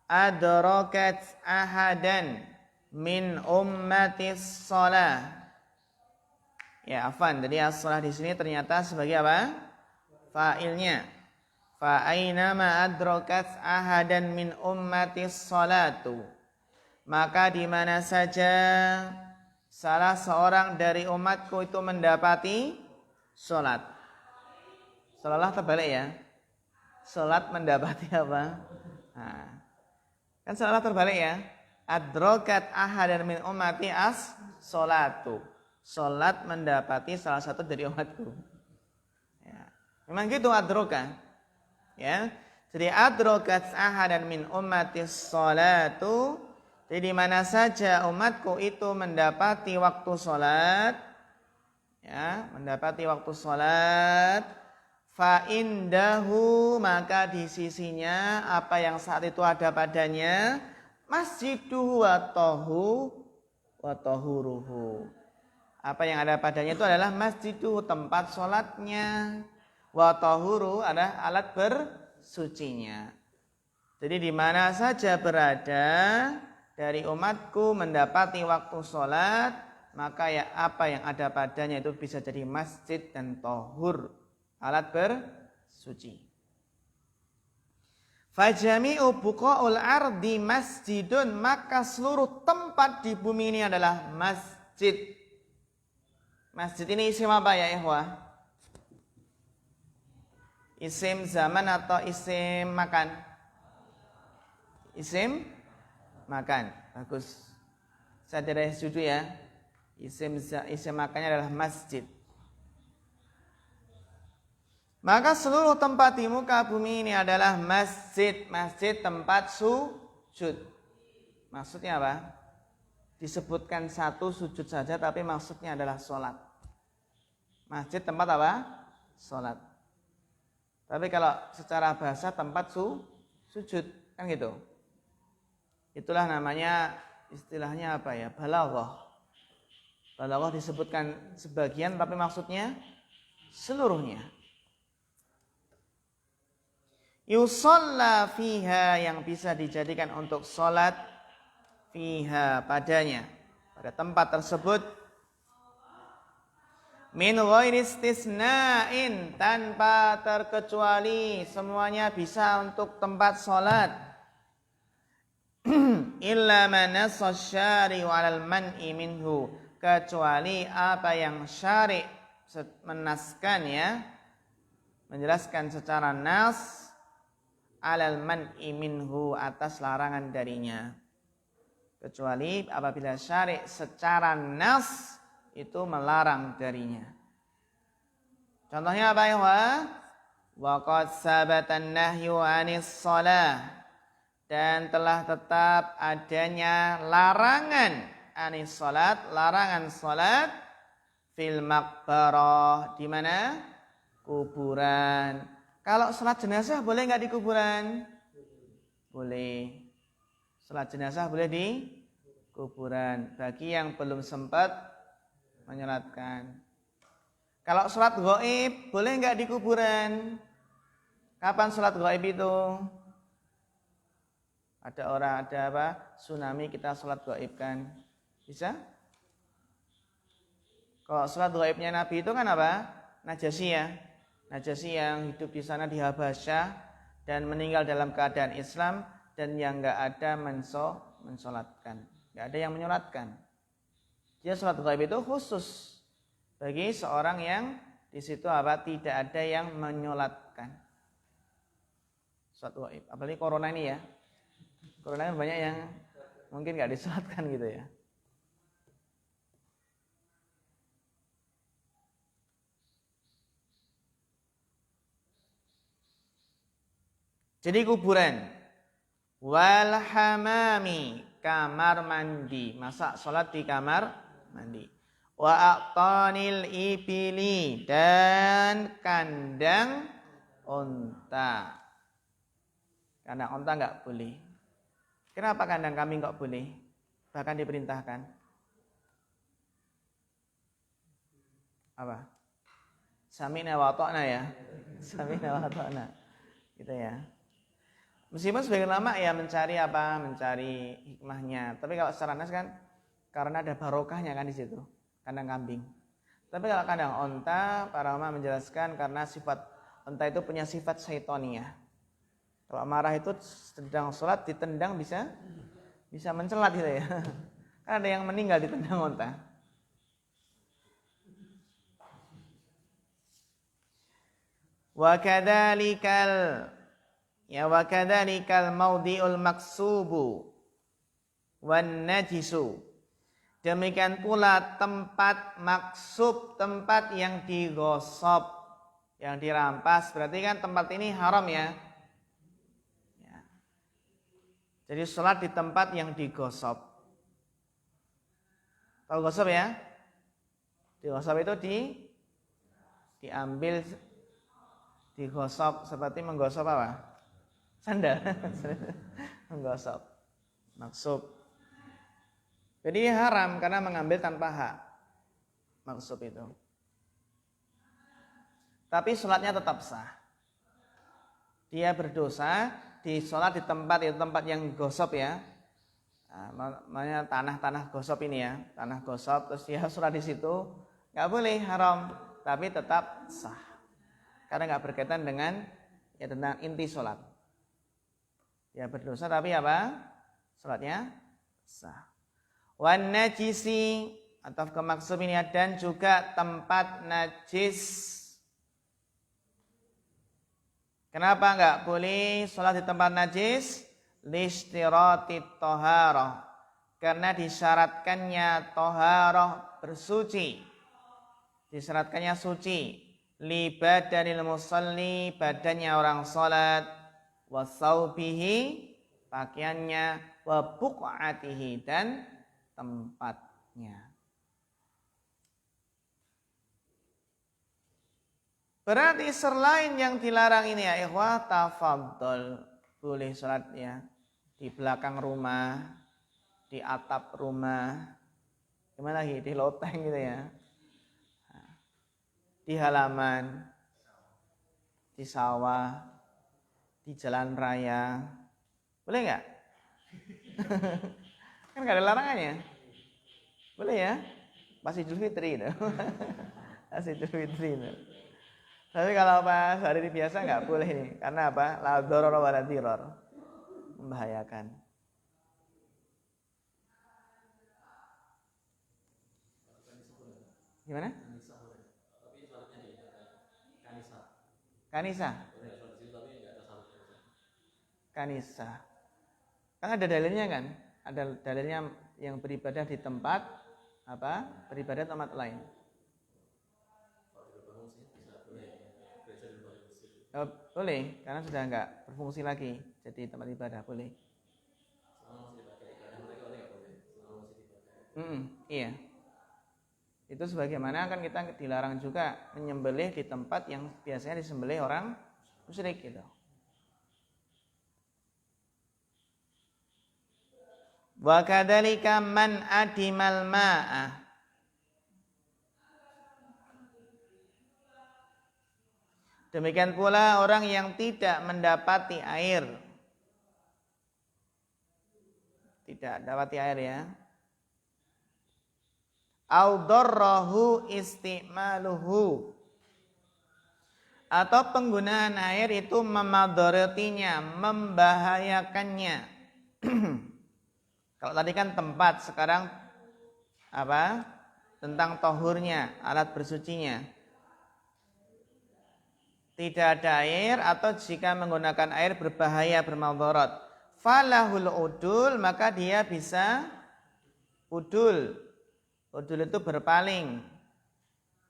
S1: adrakat ahadan min ummatis shalah. Ya, afan. Jadi as-shalah di sini ternyata sebagai apa? Fa'ilnya. Fa ainama adrakat ahadan min ummatis shalatu. Maka di mana saja salah seorang dari umatku itu mendapati salat. Salah terbalik ya. Salat mendapati apa? Nah, kan salah terbalik ya. Adrakat ahadan min ummati as-sholatu. Salat mendapati salah satu dari umatku. Ya. Memang gitu adroka. Ya. Jadi adrakat ahadan min ummati as-sholatu. Jadi di mana saja umatku itu mendapati waktu salat, ya, mendapati waktu salat, fa indahu maka di sisinya apa yang saat itu ada padanya, masjiduhu wa tahuruhu. Apa yang ada padanya itu adalah masjiduhu, tempat salatnya, wa tahuru adalah alat bersucinya. Jadi di mana saja berada dari umatku mendapati waktu salat, maka ya apa yang ada padanya itu bisa jadi masjid dan tahur, alat bersuci. Fajami'u buqa'ul ardi masjidun, maka seluruh tempat di bumi ini adalah masjid. Masjid ini isim apa ya ikhwah? Isim zaman atau isim makan? Isim makan. Bagus. Saya tidak setuju ya. Isim makannya adalah masjid. Maka seluruh tempat di muka bumi ini adalah masjid. Masjid tempat sujud. Maksudnya apa? Disebutkan satu sujud saja tapi maksudnya adalah sholat. Masjid tempat apa? Sholat. Tapi kalau secara bahasa tempat sujud. Kan gitu. Itulah namanya istilahnya apa ya? Balaghah. Allah disebutkan sebagian tapi maksudnya seluruhnya. Yusalla fiha yang bisa dijadikan untuk salat fiha padanya, pada tempat tersebut, min ghairi istisna'in, tanpa terkecuali, semuanya bisa untuk tempat salat. Illa ma nassa syari'u 'alal man'i minhu, kecuali apa yang syari' menaskan, ya, menjelaskan secara nas, 'alal man'i minhu, atas larangan darinya. Kecuali apabila syari' secara nas itu melarang darinya. Contohnya apa ya? Wa qad sabata an-nahyu 'anis shalah, dan telah tetap adanya larangan anis salat, larangan salat fil maqbarah, di mana? Kuburan. Kalau salat jenazah boleh nggak di kuburan? Boleh. Salat jenazah boleh di kuburan bagi yang belum sempat menyolatkan. Kalau salat gaib boleh nggak di kuburan? Kapan salat gaib itu? Ada orang, ada apa? Tsunami, kita salat gaib kan? Bisa? Kalau salat gaibnya Nabi itu kan apa? Najasyi, ya. Najasyi yang hidup di sana di Habasyah dan meninggal dalam keadaan Islam, dan yang enggak ada mensolatkan, enggak ada yang menyolatkan. Dia salat gaib itu khusus bagi seorang yang di situ apa? Tidak ada yang menyolatkan. Salat gaib. Apalagi corona ini, ya. Corona kan banyak yang mungkin enggak disolatkan gitu, ya. Jadi kuburan, wal hamami, kamar mandi, masa sholat di kamar mandi, wa aqtanil ibili, dan kandang unta. Kandang unta enggak boleh. Kenapa kandang kambing enggak boleh? Bahkan diperintahkan. Apa? Sami'na wa ata'na, ya. Sami'na wa ata'na. Gitu, ya. Meskipun sebagian ulama ya mencari apa? Mencari hikmahnya. Tapi kalau secara nas kan karena ada barokahnya kan di situ, kandang kambing. Tapi kalau kandang unta, para ulama menjelaskan karena sifat unta itu punya sifat syaitoniyah. Kalau marah itu sedang sholat ditendang bisa mencelat gitu, ya. Kan ada yang meninggal ditendang unta. Wa kadzalikal maudhi'ul maksubu wan najisu. Demikian pula tempat maksub, tempat yang digosok, yang dirampas. Berarti kan tempat ini haram, ya. Jadi sholat di tempat yang digosok. Tahu gosok, ya? Digosok itu diambil, digosok seperti menggosok apa? Sandal. Menggosok. Maksub. Jadi haram karena mengambil tanpa hak. Maksub itu. Tapi sholatnya tetap sah. Dia berdosa di sholat di tempat itu, tempat yang gosok, ya. Namanya tanah gosok ini, ya. Tanah gosok, terus dia sholat di situ, nggak boleh, haram. Tapi tetap sah. Karena nggak berkaitan dengan ya tentang inti sholat. Ya berdosa tapi apa? Sholatnya sah. Wan najisi, atau kemaksud ini, dan juga tempat najis. Kenapa enggak boleh sholat di tempat najis? Lishtiratit toharoh, karena disyaratkannya toharoh, bersuci. Disyaratkannya suci. Li badanil musalli, badannya orang sholat. Wa thawbihi, pakaiannya. Wa buq'atihi, dan tempatnya. Berarti selain yang dilarang ini, ya ikhwah, tafadhol, boleh sholat, ya, di belakang rumah, di atap rumah, Gimana lagi? Di loteng gitu ya. Di halaman, di sawah, di jalan raya. Boleh nggak? Kan nggak ada larangannya. Boleh ya? Pas Idul Fitri itu. Pas Idul Fitri itu. Tapi kalau pas hari biasa nggak boleh nih. Karena apa? La doror wa la diror. Membahayakan. Gimana? Kanisa. Kanisa. Kan ada dalilnya kan? Ada dalilnya yang beribadah di tempat apa? Beribadah tempat lain. Oh, boleh, karena sudah enggak berfungsi lagi jadi tempat ibadah, boleh. Iya. Itu sebagaimana kan kita dilarang juga menyembelih di tempat yang biasanya disembelih orang musyrik gitu. Wa kadzalika man adimal ma'ah. Demikian pula orang yang tidak mendapati air. Tidak dapati air ya. Au darrahu istimaluhu. Atau penggunaan air itu memadaratinya, membahayakannya. Kalau tadi kan tempat, sekarang apa? Tentang tohurnya, alat bersucinya. Tidak ada air atau jika menggunakan air berbahaya, bermadarat. Falahul udul, maka dia bisa udul. Udul itu berpaling.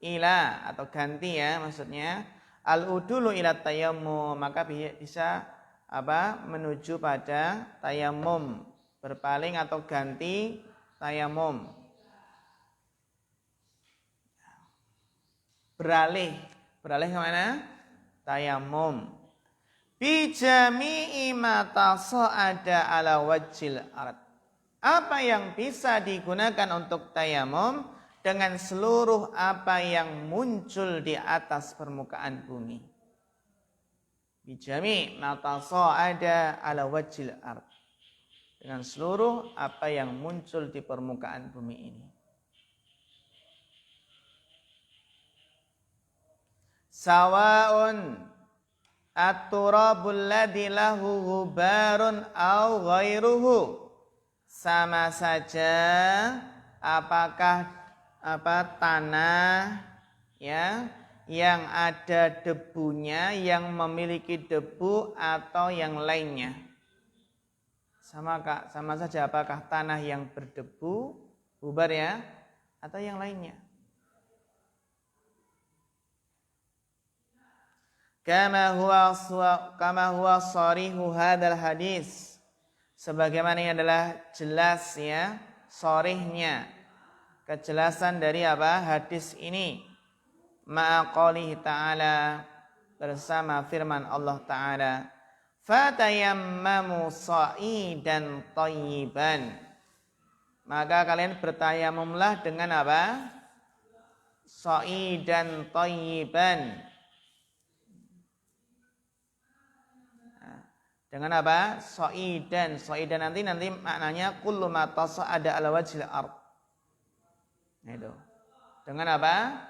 S1: Ila atau ganti ya maksudnya. Al udulu ila tayammum, maka bisa apa? Menuju pada tayammum, berpaling atau ganti tayammum. Beralih kemana? Tayammum. Bi jami'i ma tasa'ada ala wajhil ard. Apa yang bisa digunakan untuk tayammum dengan seluruh apa yang muncul di atas permukaan bumi. Bi jami' ma tasa'ada ala wajhil ard. Dengan seluruh apa yang muncul di permukaan bumi ini. Sawa'un at-turabul ladzi lahu ghubarun aw ghairuhu. Sama saja apakah tanah ya yang ada debunya, yang memiliki debu atau yang lainnya. Sama saja apakah tanah yang berdebu, gubar ya, atau yang lainnya. Kama huwa sharihu hadzal hadis, sebagaimana ini adalah jelas ya sharihnya, kejelasan dari apa hadis ini, ma'a qoulihi ta'ala, bersama firman Allah ta'ala, fatayammamu sa'idan thayyiban, maka kalian bertayamumlah dengan apa? Sa'idan thayyiban. Dengan apa? Sa'idan. Sa'idan nanti maknanya kullu ma tasa'ada ala wajhil ard. Nah itu. Dengan apa?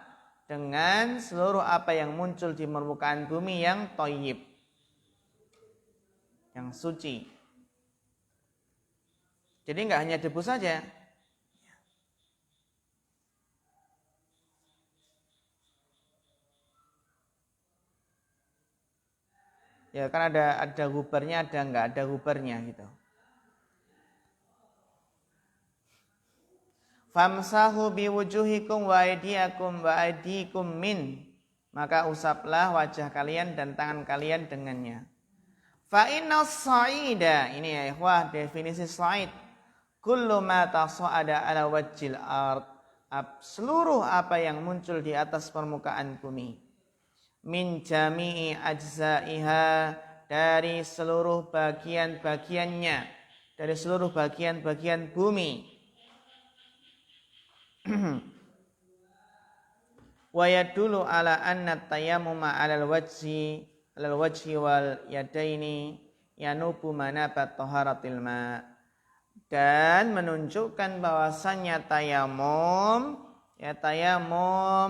S1: Dengan seluruh apa yang muncul di permukaan bumi yang thayyib. Yang suci. Jadi enggak hanya debu saja. Ya kan ada gubarnya, ada enggak ada gubarnya gitu. Famsahu biwujuhikum wa aydiyakum wa aydikum min, maka usaplah wajah kalian dan tangan kalian dengannya. Fa innas sa'ida, ini ya ikhwah definisi sa'id, kullu ma tasa'ada ala wajhil ard, seluruh apa yang muncul di atas permukaan bumi. Min jami'i ajza'iha, dari seluruh bagian-bagiannya, dari seluruh bagian-bagian bumi. Wa yadullu ala anna tayammuma 'alal wajhi wal yadaini yanubu manabat taharatil ma. Dan menunjukkan bahwasannya tayamum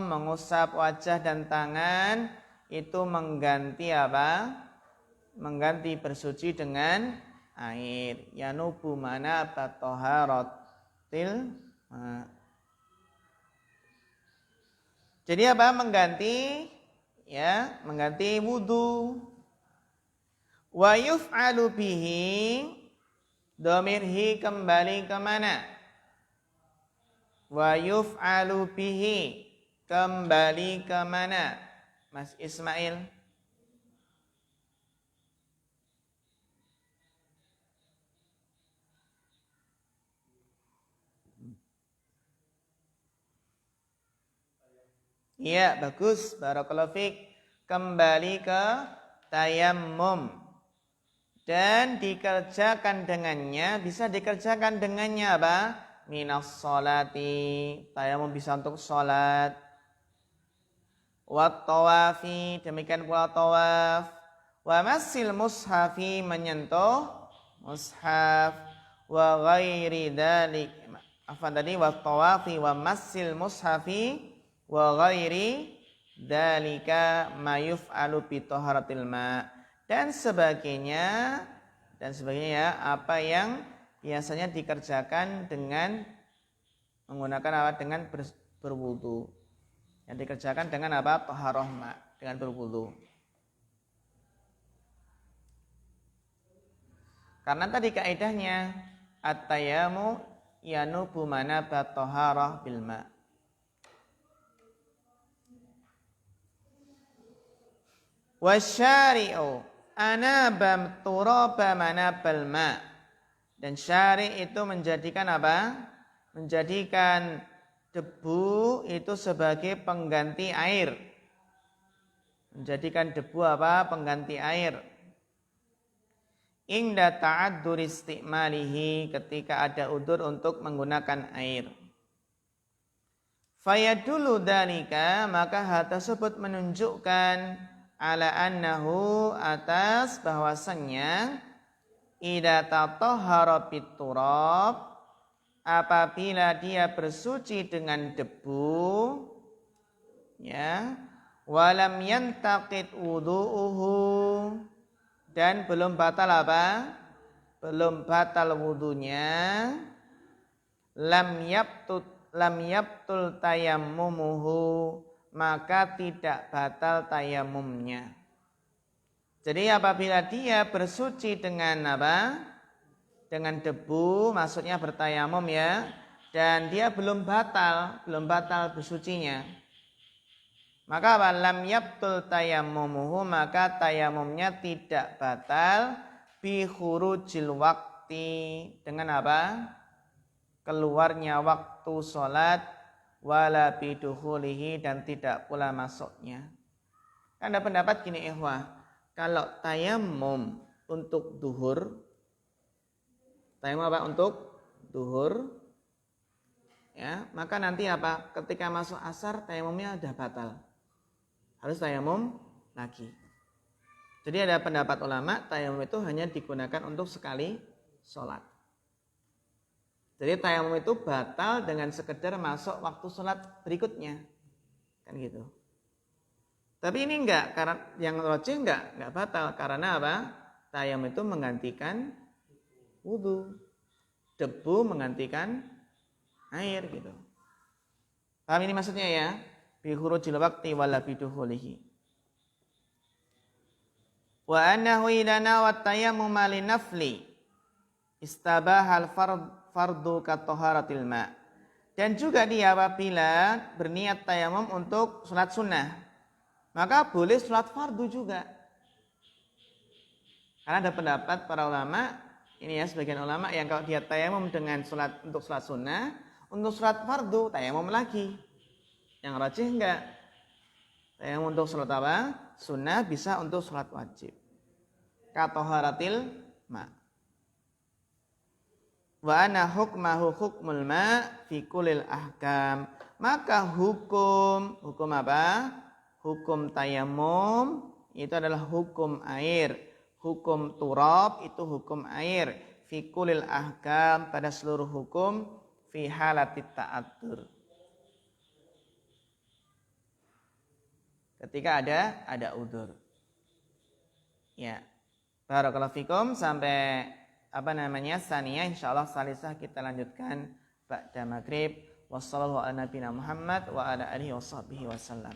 S1: mengusap wajah dan tangan itu mengganti apa? Mengganti bersuci dengan air. Yanubu manabat taharatil ma. Jadi apa? Mengganti wudu. Wa yuf'alu bihi, dhamir hi kembali ke mana? Wa yuf'alu bihi kembali ke mana? Mas Ismail. Iya, bagus. Barakallahu fiik. Kembali ke tayammum. Dan dikerjakan dengannya, bisa dikerjakan dengannya apa? Minas sholati. Tayammum bisa untuk sholat. Wat tawafi, demikian pula tawaf. Wa masil mushafi, menyentuh mushaf. Wa ghairi dzalik. Apa tadi? Wat tawafi wa masil mushafi wa ghairi dzalika ma yuf'alu bi taharatil ma. Dan sebagainya ya, apa yang biasanya dikerjakan dengan menggunakan apa? Dengan berwudu. Yang dikerjakan dengan apa? Taharah ma, dengan berwudu. Karena tadi kaidahnya at-tayammu yanubu manabat taharah bil ma. Wasyari'u anaba turaba manabal ma. Dan syari' itu menjadikan apa? Menjadikan debu itu sebagai pengganti air. Menjadikan debu apa? Pengganti air. Inda ta'addur istimalihi, ketika ada udur untuk menggunakan air. Fayadulu dalika, maka hal tersebut menunjukkan ala annahu, atas bahwasannya idza tatahhara biturab, apabila dia bersuci dengan debu, ya, walam yantaqid wudu'uhu, dan belum batal apa? Belum batal wudunya, lam yabtul tayammumuhu, maka tidak batal tayamumnya. Jadi apabila dia bersuci dengan apa? Dengan debu, maksudnya bertayamum ya, dan dia belum batal bersucinya. Maka apa? Lam yabtul tayammumuhu, maka tayamumnya tidak batal bi khurujil waqti, dengan apa? Keluarnya waktu sholat, wala bidukhulihi, dan tidak pula masuknya. Kan ada pendapat gini ikhwah, kalau tayamum untuk duhur, tayamum apa? Untuk duhur, ya, maka nanti apa? Ketika masuk asar tayamumnya sudah batal, harus tayamum lagi. Jadi ada pendapat ulama tayamum itu hanya digunakan untuk sekali sholat. Jadi tayamum itu batal dengan sekedar masuk waktu sholat berikutnya, kan gitu. Tapi ini enggak, karena yang rojih enggak batal, karena apa? Tayamum itu menggantikan wudu, debu menggantikan air, gitu. Paham ini maksudnya ya? Bi khurujil waqti wala bidukhulihi. Wa annahu idana wa tayammuma li nafli istabahal fardu kataharatil ma. Dan juga dia apabila berniat tayamum untuk sholat sunnah, maka boleh sholat fardu juga. Karena ada pendapat para ulama, ini ya sebagian ulama yang kalau dia tayamum dengan sholat untuk sholat sunnah, untuk sholat fardu tayamum lagi. Yang rajih enggak. Tayamum untuk sholat apa? Sunnah bisa untuk sholat wajib. Kataharatil ma. Wa ana hukmahu hukmul ma fi kulil ahkam. Maka hukum apa? Hukum tayamum itu adalah hukum air. Hukum turab itu hukum air. Fi kulil ahkam pada seluruh hukum fi halatit ta'atur. Ketika ada udzur. Ya. Barakallahu fikum sampai saniyah insyaallah salisah kita lanjutkan ba'da maghrib. Wassallallahu ala nabiyina Muhammad wa ala alihi washabbihi wasallam.